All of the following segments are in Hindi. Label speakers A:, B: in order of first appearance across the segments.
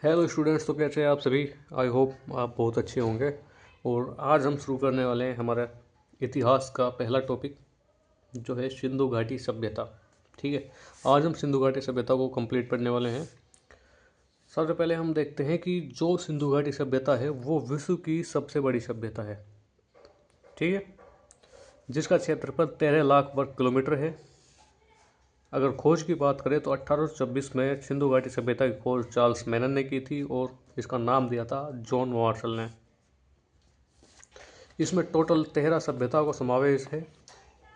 A: हेलो स्टूडेंट्स, तो कैसे हैं आप सभी। आई होप आप बहुत अच्छे होंगे। और आज हम शुरू करने वाले हैं हमारा इतिहास का पहला टॉपिक, जो है सिंधु घाटी सभ्यता। ठीक है, आज हम सिंधु घाटी सभ्यता को कंप्लीट करने वाले हैं। सबसे पहले हम देखते हैं कि जो सिंधु घाटी सभ्यता है वो विश्व की सबसे बड़ी सभ्यता है। ठीक है, जिसका क्षेत्रफल 13 लाख वर्ग किलोमीटर है। अगर खोज की बात करें तो 1826 में सिंधु घाटी सभ्यता की खोज चार्ल्स मैनन ने की थी और इसका नाम दिया था जॉन मार्शल ने। इसमें टोटल 13 सभ्यताओं का समावेश है।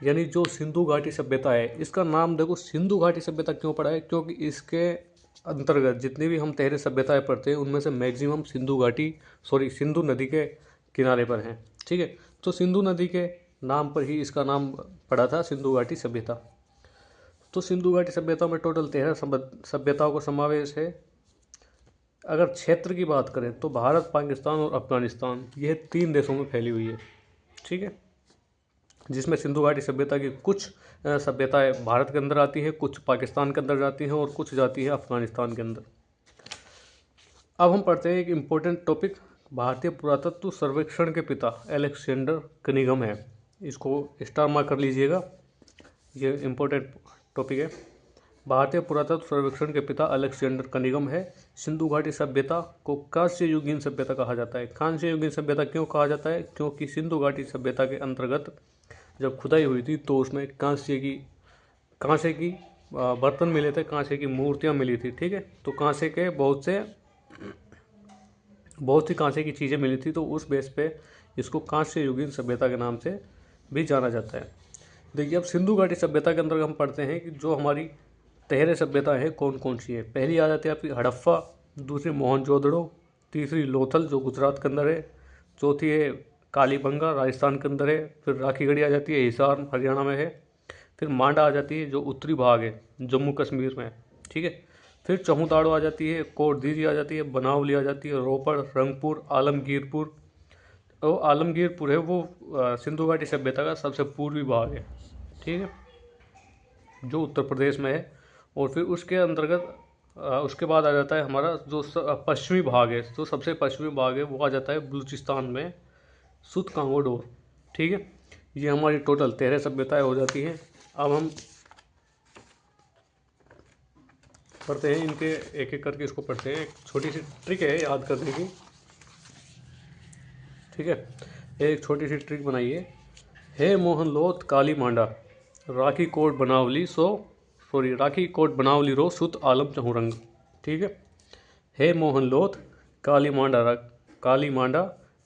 A: यानी जो सिंधु घाटी सभ्यता है, इसका नाम देखो सिंधु घाटी सभ्यता क्यों पड़ा है, क्योंकि इसके अंतर्गत जितनी भी हम 13 सभ्यताएं पढ़ते हैं उनमें से मैक्सिमम सिंधु नदी के किनारे पर हैं। ठीक है, तो सिंधु नदी के नाम पर ही इसका नाम पड़ा था सिंधु घाटी सभ्यता। तो सिंधु घाटी सभ्यता में टोटल 13 सभ्यताओं का समावेश है। अगर क्षेत्र की बात करें तो भारत, पाकिस्तान और अफगानिस्तान, यह 3 देशों में फैली हुई है। ठीक है, जिसमें सिंधु घाटी सभ्यता की कुछ सभ्यताएं भारत के अंदर आती है, कुछ पाकिस्तान के अंदर जाती हैं और कुछ जाती है अफगानिस्तान के अंदर। अब हम पढ़ते हैं एक इम्पोर्टेंट टॉपिक। भारतीय पुरातत्व सर्वेक्षण के पिता अलेक्जेंडर कनिंघम है। इसको स्टार मार्क कर लीजिएगा, ये इम्पोर्टेंट टॉपिक है। भारतीय पुरातत्व सर्वेक्षण के पिता अलेक्जेंडर कनिंघम है। सिंधु घाटी सभ्यता को कांस्य युगीन सभ्यता कहा जाता है। कांस्य युगीन सभ्यता क्यों कहा जाता है, क्योंकि सिंधु घाटी सभ्यता के अंतर्गत जब खुदाई हुई थी तो उसमें कांसे की बर्तन मिले थे, कांसे की मूर्तियां मिली थी। ठीक है, तो कांसे के बहुत सी कांसे की चीज़ें मिली थी, तो उस बेस पे इसको कांस्य युगीन सभ्यता के नाम से भी जाना जाता है। देखिए, अब सिंधु घाटी सभ्यता के अंदर हम पढ़ते हैं कि जो हमारी 13 सभ्यता है कौन कौन सी है। पहली आ जाती है आपकी हड़प्पा, दूसरी मोहनजोदड़ो, तीसरी लोथल जो गुजरात के अंदर है, चौथी है कालीबंगा राजस्थान के अंदर है, फिर राखीगढ़ी आ जाती है हिसार हरियाणा में है, फिर मांडा आ जाती है जो उत्तरी भाग है जम्मू कश्मीर में। ठीक है, फिर चहुताड़ो आ जाती है, कोटदीजी आ जाती है, बनावली आ जाती है, रोपड़, रंगपुर, आलमगीरपुर। और आलमगीरपुर है वो सिंधु घाटी सभ्यता का सबसे पूर्वी भाग है। ठीक है, जो उत्तर प्रदेश में है। और फिर उसके अंतर्गत उसके बाद आ जाता है हमारा जो पश्चिमी भाग है, जो सबसे पश्चिमी भाग है वो आ जाता है बलूचिस्तान में सुत कांगोडोर। ठीक है, ये हमारी टोटल 13 सभ्यताएं हो जाती हैं। अब हम पढ़ते हैं इनके एक एक करके, इसको पढ़ते हैं। एक छोटी सी ट्रिक है याद करने की। ठीक है, एक छोटी सी ट्रिक बनाइए। हे मोहन लोथ काली मांडा, राखी कोट बनावली रो सुत आलम चहुरंग। ठीक है, हे मोहन लोथ काली मांडा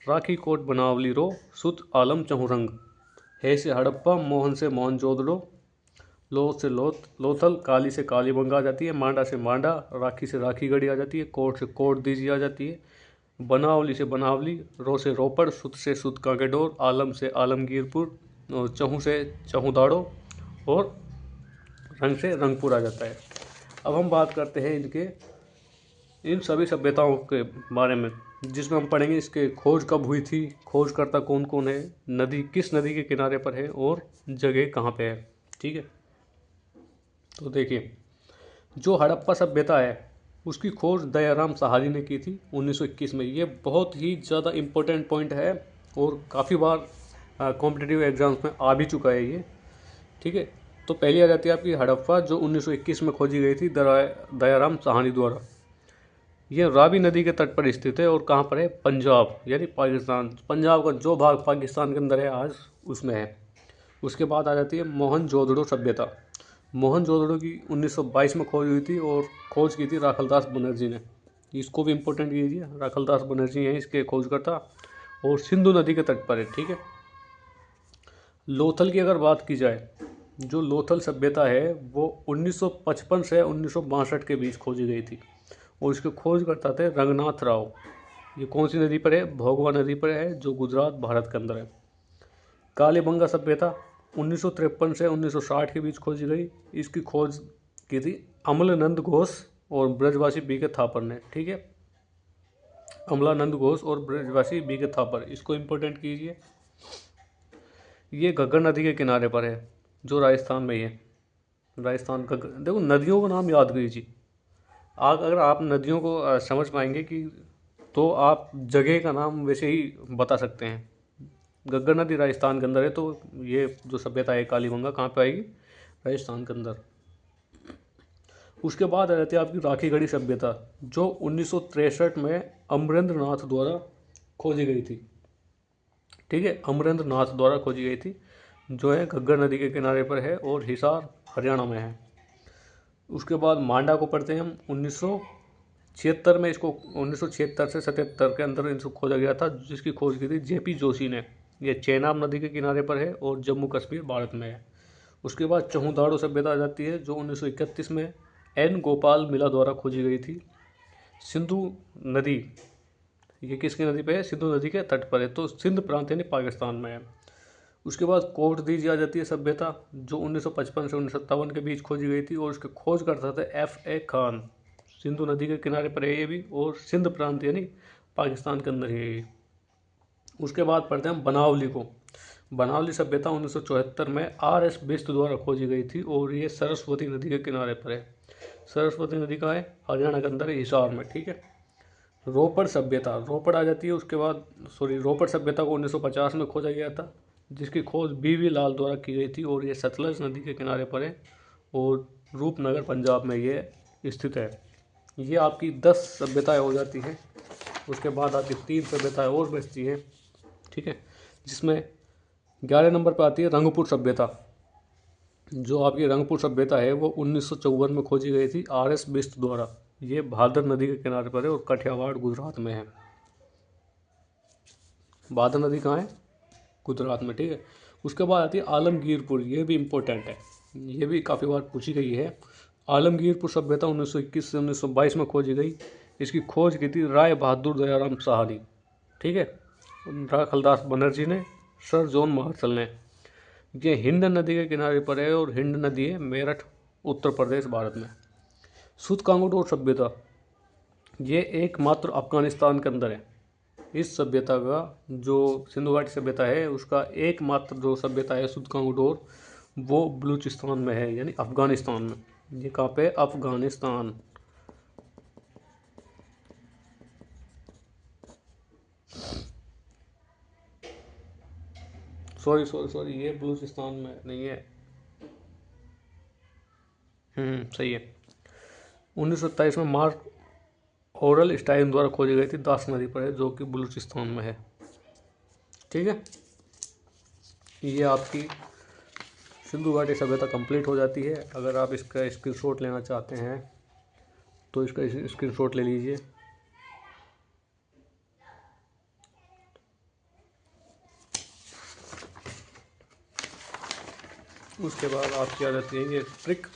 A: राखी कोट बनावली रो सुत आलम चहुरंग। हे से हड़प्पा, मोहन से मोहनजोदड़ो, लोथल, काली से कालीबंगा आ जाती है, मांडा से मांडा, राखी से राखीगढ़ी आ जाती है, कोट से कोटदीजी आ जाती है, बनावली से बनावली, रो से रोपड़, सुत से सुत कांगेडोर, आलम से आलमगीरपुर, और चहू से चहुदाड़ो, और रंग से रंगपुर आ जाता है। अब हम बात करते हैं इन सभी सभ्यताओं के बारे में, जिसमें हम पढ़ेंगे इसके खोज कब हुई थी, खोजकर्ता कौन कौन है, नदी किस नदी के किनारे पर है और जगह कहाँ पे है। ठीक है, तो देखिए, जो हड़प्पा सभ्यता है उसकी खोज दयाराम सहानी ने की थी 1921 में। ये बहुत ही ज़्यादा इम्पोर्टेंट पॉइंट है और काफ़ी बार कॉम्पिटिटिव एग्जाम्स में आ भी चुका है ये। ठीक है, तो पहली आ जाती है आपकी हड़प्पा, जो 1921 में खोजी गई थी दयाराम सहानी द्वारा। यह रावी नदी के तट पर स्थित है और कहाँ पर है, पंजाब यानी पाकिस्तान। पंजाब का जो भाग पाकिस्तान के अंदर है आज, उसमें है। उसके बाद आ जाती है मोहनजोदड़ो सभ्यता। मोहनजोदड़ो की 1922 में खोज हुई थी और खोज की थी राखलदास बनर्जी ने। इसको भी इम्पोर्टेंट कीजिए, राखलदास बनर्जी हैं इसके खोजकर्ता, और सिंधु नदी के तट पर है। ठीक है, लोथल की अगर बात की जाए, जो लोथल सभ्यता है वो 1955 से 1962 के बीच खोजी गई थी और इसके खोजकर्ता थे रंगनाथ राव। ये कौन सी नदी पर है, भोगवा नदी पर है, जो गुजरात भारत के अंदर है। कालीबंगा सभ्यता 1953 से 1960 के बीच खोजी गई। इसकी खोज की थी अमलानंद घोष और ब्रजवासी बी के थापर ने। ठीक है, अमलानंद घोष और ब्रजवासी बी के थापर, इसको इम्पोर्टेंट कीजिए। ये घग्गर नदी के किनारे पर है, जो राजस्थान में ही है। राजस्थान का देखो, नदियों का नाम याद कीजिए। अगर आप नदियों को समझ पाएंगे कि तो आप जगह का नाम वैसे ही बता सकते हैं। घग्गर नदी राजस्थान के अंदर है, तो ये जो सभ्यता है कालीबंगा कहाँ पे आएगी, राजस्थान के अंदर। उसके बाद आ जाती है आपकी राखीगढ़ी सभ्यता, जो 1963 में अमरेंद्र नाथ द्वारा खोजी गई थी। ठीक है, अमरेंद्र नाथ द्वारा खोजी गई थी, जो है घग्गर नदी के किनारे पर है और हिसार हरियाणा में है। उसके बाद मांडा को पढ़ते हैं हम 1976 में, इसको 1976 से 77 के अंदर इनको खोजा गया था, जिसकी खोज की थी जेपी जोशी ने। ये चेनाब नदी के किनारे पर है और जम्मू कश्मीर भारत में है। उसके बाद चहुदाड़ो सभ्यता आ जाती है, जो 1931 में एन गोपाल मिला द्वारा खोजी गई थी। सिंधु नदी, ये किसकी नदी पे है, सिंधु नदी के तट पर है, तो सिंध प्रांत यानी पाकिस्तान में है। उसके बाद कोट दीज आ जाती है सभ्यता, जो 1955 से 1957 के बीच खोजी गई थी और उसके खोज करता था FA खान। सिंधु नदी के किनारे पर है ये भी, और सिंध प्रांत यानी पाकिस्तान के अंदर है ये। उसके बाद पढ़ते हैं हम बनावली को। बनावली सभ्यता 1974 में RS बिष्ट द्वारा खोजी गई थी और ये सरस्वती नदी के किनारे पर है। सरस्वती नदी का है, हरियाणा के अंदर है, हिसार में। ठीक है। रोपड़ सभ्यता, रोपड़ आ जाती है उसके बाद, रोपड़ सभ्यता को 1950 में खोजा गया था, जिसकी खोज BV लाल द्वारा की गई थी और ये सतलज नदी के किनारे पर है और रूपनगर पंजाब में ये स्थित है। ये आपकी 10 सभ्यताएं हो जाती हैं। उसके बाद आपकी 3 सभ्यताएं और बचती हैं। ठीक है, जिसमें 11 नंबर पर आती है रंगपुर सभ्यता। जो आपकी रंगपुर सभ्यता है वो 1954 में खोजी गई थी RS बिष्ट द्वारा। ये भादर नदी के किनारे पर है और कठियावाड़ गुजरात में है। भादर नदी कहाँ है, गुजरात में। ठीक है। उसके बाद आती है आलमगीरपुर, ये भी इम्पोर्टेंट है, ये भी काफ़ी बार पूछी गई है। आलमगीरपुर सभ्यता 1921 से 1922 में खोजी गई। इसकी खोज की थी राय बहादुर दयाराम साहनी। ठीक है, राखलदास बनर्जी ने, सर जॉन मार्शल ने। ये हिंद नदी के किनारे पर है और हिंद नदी है मेरठ, उत्तर प्रदेश, भारत में। सुतकांगोडोर सभ्यता, ये एकमात्र अफगानिस्तान के अंदर है। इस सभ्यता का, जो सिंधु घाटी सभ्यता है, उसका एकमात्र जो सभ्यता है सुतकांगोडोर, वो बलूचिस्तान में है, यानी अफगानिस्तान में। ये कहाँ पे, अफगानिस्तान। सॉरी, ये बलूचिस्तान में नहीं है। सही है। 1927 में मार्क ओरल स्टाइन द्वारा खोजी गई थी, दास नदी पर है, जो कि बलूचिस्तान में है। ठीक है, ये आपकी सिंधु घाटी सभ्यता कंप्लीट हो जाती है। अगर आप इसका स्क्रीनशॉट लेना चाहते हैं तो इसका स्क्रीनशॉट ले लीजिए। उसके बाद आपकी आ जाती है ये ट्रिक,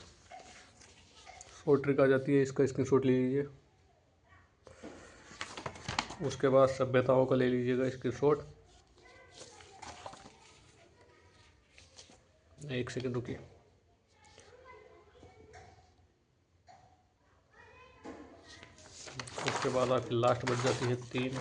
A: शॉर्ट ट्रिक आ जाती है, इसका स्क्रीनशॉट ले लीजिए। उसके बाद सभ्यताओं का ले लीजिएगा स्क्रीनशॉट। एक सेकंड रुकिए। उसके बाद आपकी लास्ट बच जाती है 3।